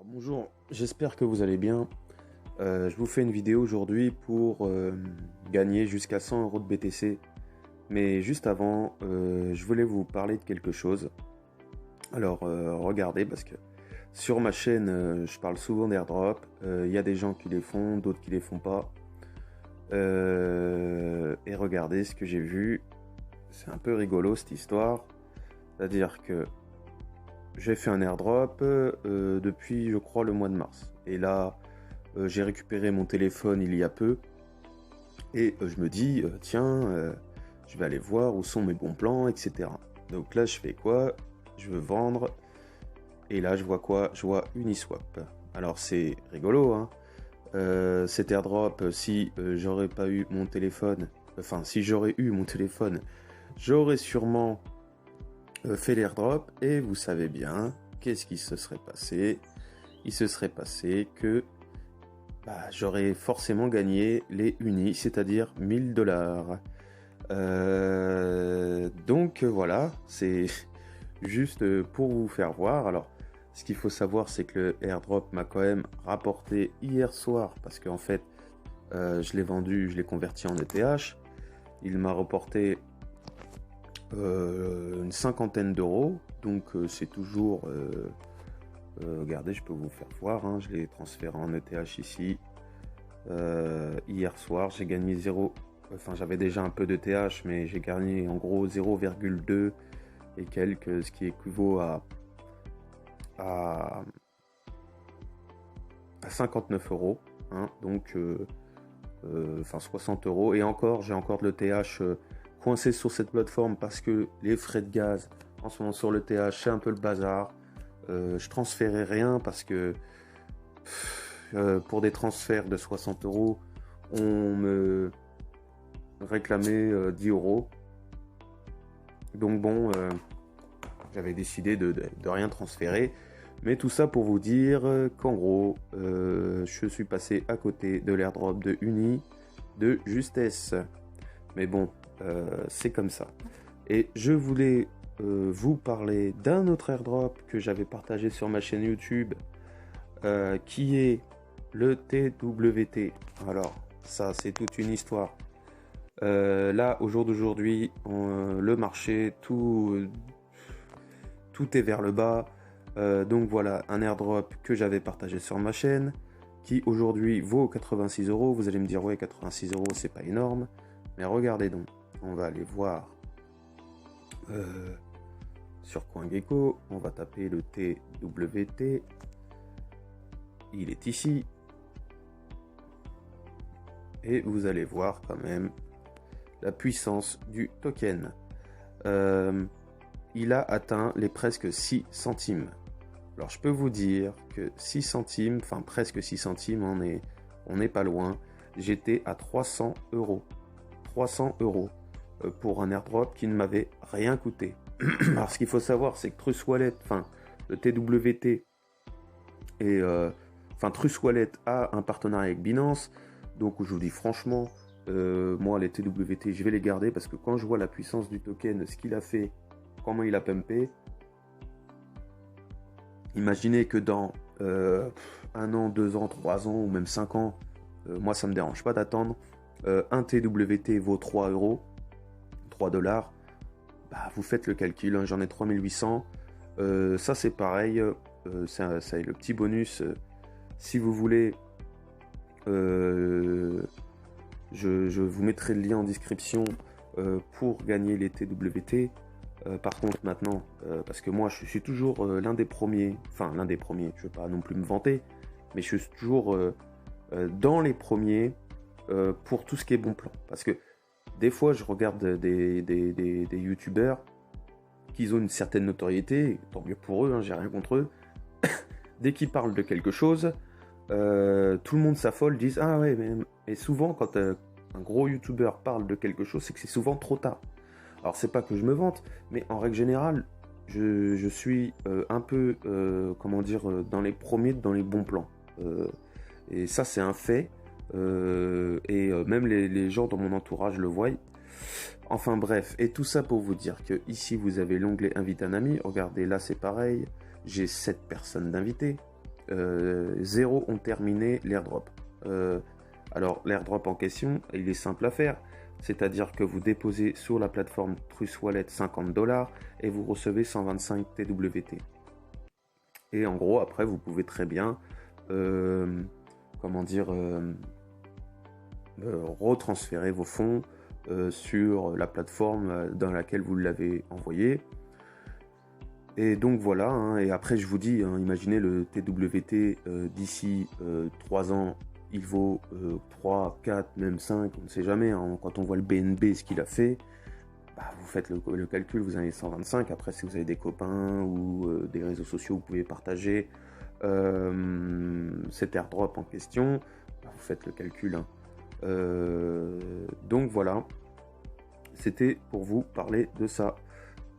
Bonjour, j'espère que vous allez bien. Je vous fais une vidéo aujourd'hui pour gagner jusqu'à 100 euros de BTC. Mais juste avant, je voulais vous parler de quelque chose. Alors, regardez, parce que sur ma chaîne, je parle souvent d'airdrop. Il y a des gens qui les font, d'autres qui les font pas. Et regardez ce que j'ai vu. C'est un peu rigolo cette histoire. C'est-à-dire que j'ai fait un airdrop depuis, je crois, le mois de mars. Et là, j'ai récupéré mon téléphone il y a peu. Et je me dis, tiens, je vais aller voir où sont mes bons plans, etc. Donc là, je fais quoi? Je veux vendre. Et là, je vois quoi? Je vois Uniswap. Alors, c'est rigolo, hein. Cet airdrop, si j'aurais pas eu mon téléphone, enfin, si j'aurais eu mon téléphone, j'aurais sûrement fait l'airdrop. Et vous savez bien, qu'est-ce qui se serait passé? Il se serait passé que j'aurais forcément gagné les unis, c'est-à-dire 1000 $. Donc voilà, c'est juste pour vous faire voir. Alors, ce qu'il faut savoir, c'est que le airdrop m'a quand même rapporté hier soir, parce qu'en fait, je l'ai vendu, je l'ai converti en ETH. Il m'a rapporté une cinquantaine d'euros, donc c'est toujours... regardez, je peux vous faire voir, hein, je l'ai transféré en ETH ici. Hier soir, j'ai gagné 0. Enfin, j'avais déjà un peu de TH, mais j'ai gagné en gros 0,2 et quelques, ce qui équivaut à 59 euros. Hein, donc, enfin 60 euros. Et encore, j'ai encore de l'ETH coincé sur cette plateforme parce que les frais de gaz en ce moment sur l'ETH, c'est un peu le bazar. Je transférais rien parce que pour des transferts de 60 euros, on me réclamait 10 euros. Donc bon, j'avais décidé de rien transférer. Mais tout ça pour vous dire qu'en gros, je suis passé à côté de l'airdrop de Uni de justesse. Mais bon, c'est comme ça. Et je voulais vous parler d'un autre airdrop que j'avais partagé sur ma chaîne YouTube, qui est le TWT. Alors, ça, c'est toute une histoire. Là, au jour d'aujourd'hui, le marché, tout est vers le bas. Donc voilà, un airdrop que j'avais partagé sur ma chaîne, qui aujourd'hui vaut 86 euros. Vous allez me dire, ouais, 86 euros, c'est pas énorme. Mais regardez donc, on va aller voir sur CoinGecko. On va taper le TWT. Il est ici. Et vous allez voir quand même la puissance du token. Il a atteint les presque 6 centimes. Alors je peux vous dire que 6 centimes, enfin presque 6 centimes, on est pas loin. J'étais à 300 euros. 300 euros pour un airdrop qui ne m'avait rien coûté. Alors ce qu'il faut savoir, c'est que Trust Wallet, enfin le TWT et Trust Wallet a un partenariat avec Binance. Donc je vous dis franchement, moi les TWT, je vais les garder parce que quand je vois la puissance du token, ce qu'il a fait, comment il a pumpé, imaginez que dans 1 an, 2 ans, 3 ans ou même 5 ans, moi ça me dérange pas d'attendre, un TWT vaut 3 euros, 3 dollars, vous faites le calcul, hein, j'en ai 3800, ça c'est pareil, ça est le petit bonus, si vous voulez, je vous mettrai le lien en description pour gagner les TWT. Par contre maintenant, parce que moi je suis toujours l'un des premiers, je ne veux pas non plus me vanter, mais je suis toujours dans les premiers pour tout ce qui est bon plan. Parce que des fois je regarde des youtubeurs qui ont une certaine notoriété, tant mieux pour eux, hein, j'ai rien contre eux. Dès qu'ils parlent de quelque chose, tout le monde s'affole, disent ah ouais, mais... Et souvent quand un gros youtubeur parle de quelque chose, c'est que c'est souvent trop tard. Alors c'est pas que je me vante, mais en règle générale, je suis un peu, dans les premiers, dans les bons plans. Et ça c'est un fait, même les gens dans mon entourage le voient. Enfin bref, et tout ça pour vous dire que ici vous avez l'onglet invite un ami. Regardez, là c'est pareil, j'ai 7 personnes d'invités. 0 ont terminé l'airdrop. Alors l'airdrop en question, il est simple à faire. C'est-à-dire que vous déposez sur la plateforme Trust Wallet 50$ et vous recevez 125 TWT. Et en gros, après, vous pouvez très bien, retransférer vos fonds sur la plateforme dans laquelle vous l'avez envoyé. Et donc voilà, hein, et après je vous dis, hein, imaginez le TWT d'ici 3 ans, il vaut 3, 4, même 5, on ne sait jamais, hein, quand on voit le BNB, ce qu'il a fait, bah, vous faites le calcul, vous en avez 125, après si vous avez des copains ou des réseaux sociaux, vous pouvez partager cet airdrop en question, bah, vous faites le calcul. Hein. Donc voilà, c'était pour vous parler de ça.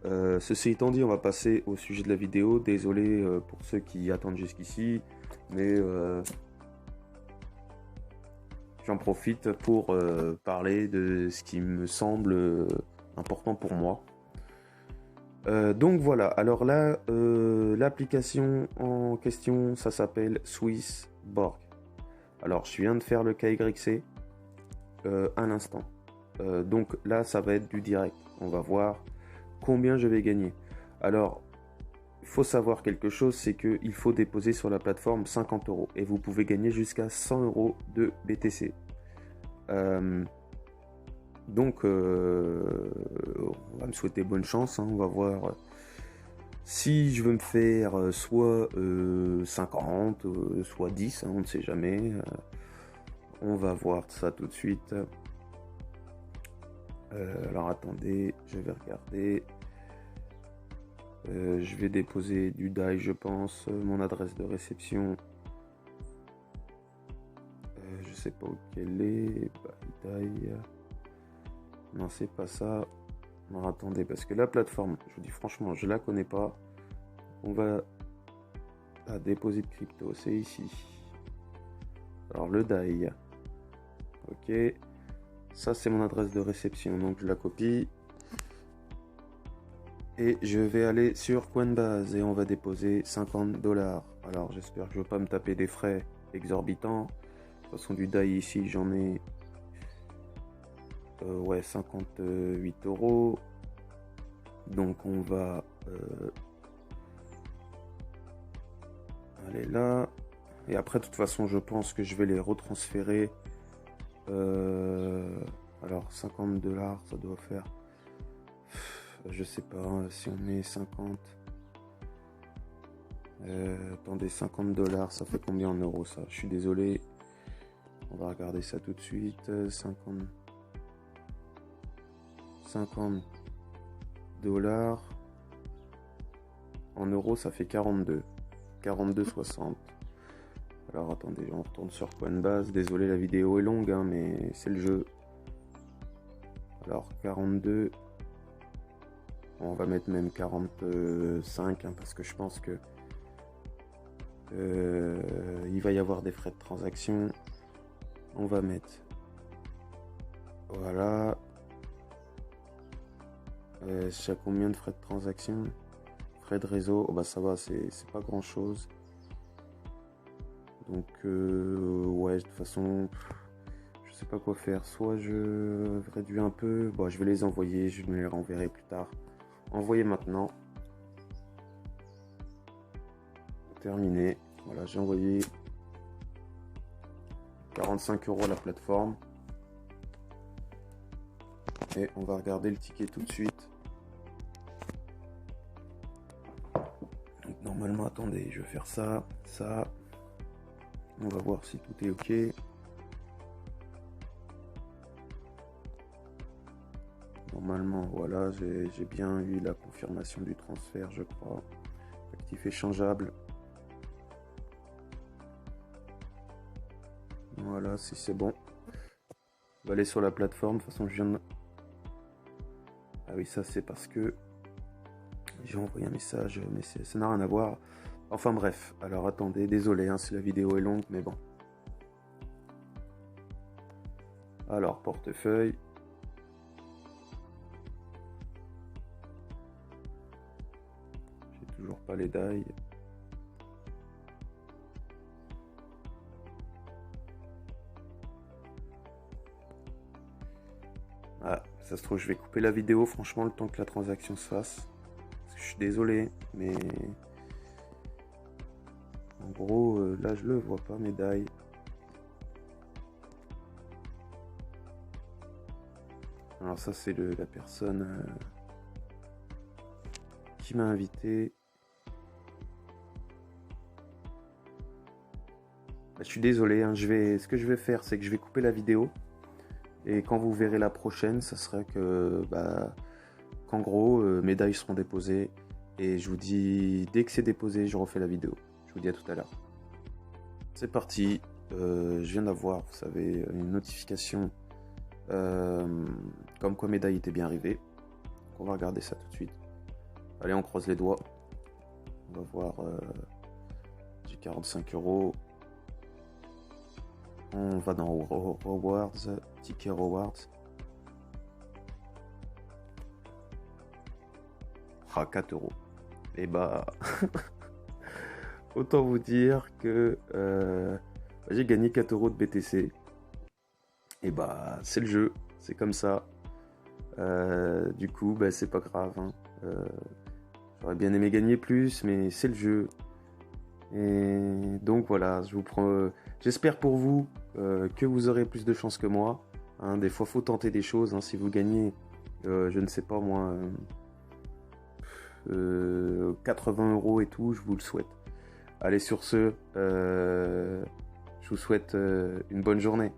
Ceci étant dit, on va passer au sujet de la vidéo. Désolé pour ceux qui attendent jusqu'ici, mais j'en profite pour parler de ce qui me semble important pour moi. Donc voilà, alors là, l'application en question, ça s'appelle Swissborg. Alors je viens de faire le KYC à l'instant. Donc là, ça va être du direct. On va voir combien je vais gagner. Alors, il faut savoir quelque chose, c'est qu'il faut déposer sur la plateforme 50€ et vous pouvez gagner jusqu'à 100€ de BTC. Donc, on va me souhaiter bonne chance. Hein, on va voir si je veux me faire soit 50, soit 10, hein, on ne sait jamais. On va voir ça tout de suite. Alors attendez, je vais regarder. Je vais déposer du DAI, je pense. Mon adresse de réception. Je sais pas où qu'elle est. DAI. Non, c'est pas ça. Alors attendez, parce que la plateforme, je vous dis franchement, je la connais pas. On va à déposer de crypto, c'est ici. Alors le DAI. Ok. Ça, c'est mon adresse de réception, donc je la copie. Et je vais aller sur Coinbase et on va déposer 50$. Alors, j'espère que je ne vais pas me taper des frais exorbitants. De toute façon, du DAI ici, j'en ai 58€. Donc, on va aller là. Et après, de toute façon, je pense que je vais les retransférer. Alors 50$, ça doit faire, je sais pas, si on met 50, attendez, 50$, ça fait combien en euros ça? Je suis désolé, on va regarder ça tout de suite. 50$ en euros, ça fait 42,60. Alors attendez, on retourne sur Coinbase. Désolé, la vidéo est longue, hein, mais c'est le jeu. Alors 42. On va mettre même 45, hein, parce que je pense que il va y avoir des frais de transaction. On va mettre. Voilà. Je sais combien de frais de transaction. Frais de réseau. Oh, bah ça va, c'est pas grand chose. Donc ouais, de toute façon, je sais pas quoi faire. Soit je réduis un peu. Bon, je vais les envoyer, je me les renverrai plus tard. Envoyer maintenant. Terminé. Voilà, j'ai envoyé 45€ à la plateforme. Et on va regarder le ticket tout de suite. Donc normalement, attendez, je vais faire ça, ça. On va voir si tout est ok. Normalement, voilà, j'ai bien eu la confirmation du transfert, je crois. Actif échangeable. Voilà, si c'est bon. On va aller sur la plateforme. De toute façon, je viens de... Ah oui, ça c'est parce que j'ai envoyé un message, mais ça n'a rien à voir. Enfin bref, alors attendez, désolé hein, si la vidéo est longue, mais bon. Alors, portefeuille. J'ai toujours pas les DAI. Ça se trouve, je vais couper la vidéo, franchement, le temps que la transaction se fasse. Parce que je suis désolé, mais... En gros, là, je le vois pas, médaille. Alors ça, c'est la personne qui m'a invité. Je suis désolé, hein, ce que je vais faire, c'est que je vais couper la vidéo. Et quand vous verrez la prochaine, ça sera qu'en gros, médailles seront déposées. Et je vous dis, dès que c'est déposé, je refais la vidéo. Je vous dis à tout à l'heure. C'est parti. Je viens d'avoir, vous savez, une notification comme quoi médaille était bien arrivée. Donc on va regarder ça tout de suite. Allez, on croise les doigts. On va voir. J'ai 45 €. On va dans Rewards, Ticket Rewards. Ah, 4 €. Et bah, autant vous dire que j'ai gagné 4 € de BTC. Et bah, c'est le jeu, c'est comme ça. Du coup, bah, c'est pas grave. Hein. J'aurais bien aimé gagner plus, mais c'est le jeu. Et donc voilà, je vous prends. J'espère pour vous que vous aurez plus de chance que moi. Hein, des fois, faut tenter des choses. Hein, si vous gagnez, je ne sais pas moi, 80 € et tout, je vous le souhaite. Allez, sur ce, je vous souhaite une bonne journée.